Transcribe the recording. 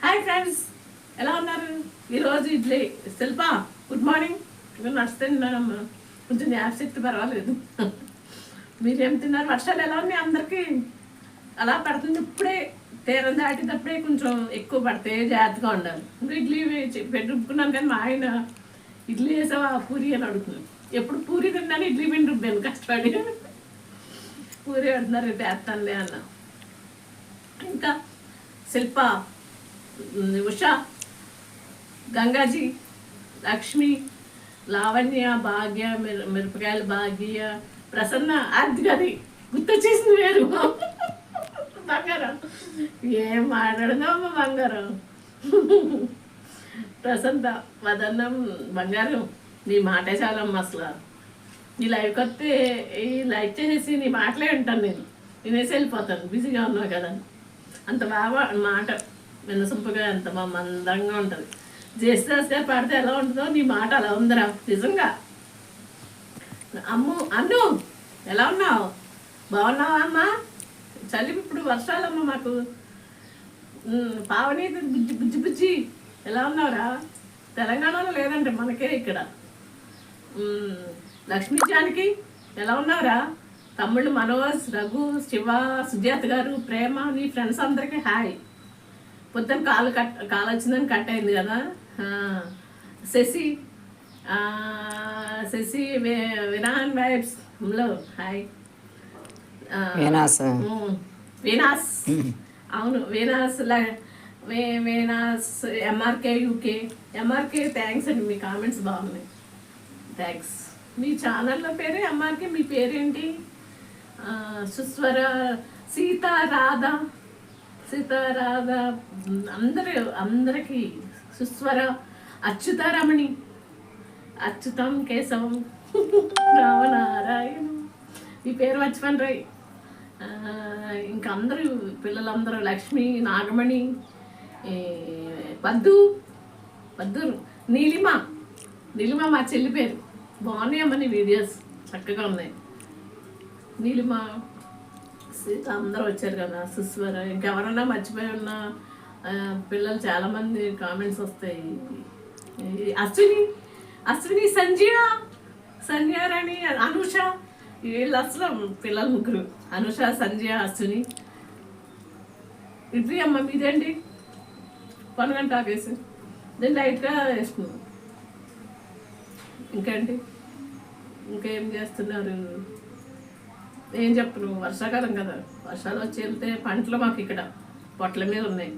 Hi friends, ఎలా ఉన్నారు? ఈరోజు ఇడ్లీ. శిల్ప గుడ్ మార్నింగ్. నేను నడిస్తే తిన్నానమ్మా, కొంచెం జ్ఞాపశక్తి పర్వాలేదు. మీరేం తిన్నారు? వర్షాలు ఎలా ఉన్నాయి అందరికీ? అలా పడుతుంది. ఇప్పుడే తీరం దాటేటప్పుడే కొంచెం ఎక్కువ పడితే జాగ్రత్తగా ఉండాలి. ఇంకా ఇడ్లీ రుబ్బుకున్నాను, కానీ మా ఆయన ఇడ్లీ వేసావా పూరి అని అడుగుతున్నాను. ఎప్పుడు పూరి తిన్నాను, ఇడ్లీ పిండి రుబ్బాను కష్టపడి. పూరి అంటున్నారు, రేపు వేస్తానులే అన్న. ఇంకా శిల్ప, ఉషా, గంగాజీ, లక్ష్మి, లావణ్య, భాగ్య, మిరపకాయల భాగ్య, ప్రసన్న, అది గుర్తొచ్చేసింది వేరు. బంగారం ఏం మాట్లాడదామా బంగారం. ప్రసన్న, వదన్నం, బంగారం నీ మాటే చాలమ్మా. అసలు నీ లైవ్కి వస్తే ఈ లైక్ చేసేసి నీ మాటలే ఉంటాను, నేను వినేసి వెళ్ళిపోతాను. బిజీగా ఉన్నావు కదా. అంత బాగా మాట వినసొంపుగా, ఎంత మా మందంగా ఉంటుంది. చేస్తే పాడితే ఎలా ఉంటుందో నీ మాట అలా ఉందిరా నిజంగా. అమ్ము, అన్ను ఎలా ఉన్నావు? బాగున్నావా అమ్మా? చలి ఇప్పుడు వర్షాలమ్మ మాకు. పావని, బుజ్జి బుజ్జి బుజ్జి ఎలా ఉన్నావురా? తెలంగాణలో లేదంటే మనకే ఇక్కడ. లక్ష్మీ జానకి ఎలా ఉన్నావురా? తమ్ముళ్ళు మనోజ్, రఘు, శివ, సుజాత గారు, ప్రేమ, నీ ఫ్రెండ్స్ అందరికీ హాయ్. పొద్దున్న కాలు వచ్చిందని కట్ అయింది కదా. శశి, వినాన్ వైబ్స్లో హాయ్. వీనాస్, అవును Veena's, Veena's, MRK UK. MRK thanks అండి, మీ కామెంట్స్ బాగున్నాయి, థ్యాంక్స్. మీ ఛానల్లో పేరే ఎంఆర్కే, మీ పేరేంటి? సుస్వర, సీతారాధ, అందరికీ సుస్వర, అచ్యుతారమణి, అచ్యుతం, కేశవం, రామనారాయణ, ఈ పేరు మర్చిపోయిన రాయ్. ఇంకా అందరూ పిల్లలందరూ, లక్ష్మి, నాగమణి, పద్దు, నీలిమ మా చెల్లి పేరు. బాగున్నాయమ్మా నీ వీడియోస్, చక్కగా ఉన్నాయి. నీలిమ, సీత అందరూ వచ్చారు కదా. సుస్వర, ఇంకెవరన్నా మర్చిపోయి ఉన్న పిల్లలు చాలామంది కామెంట్స్ వస్తాయి. అశ్విని, సంధ్యారాణి, అనుష, వీళ్ళు అసలు పిల్లలు ముగ్గురు. అనుష, సంధ్య, అశ్విని. ఇడ్లీ అమ్మ మీదేంటి? పనుగంట ఆకేసి దీన్ని లైట్గా వేసుకున్నాం. ఇంకేంటి, ఇంకేం చేస్తున్నారు? ఏం చెప్పను, వర్షాకాలం కదా. వర్షాలు వచ్చి వెళ్తే పంటలు మాకు ఇక్కడ పొట్ల మీద ఉన్నాయి.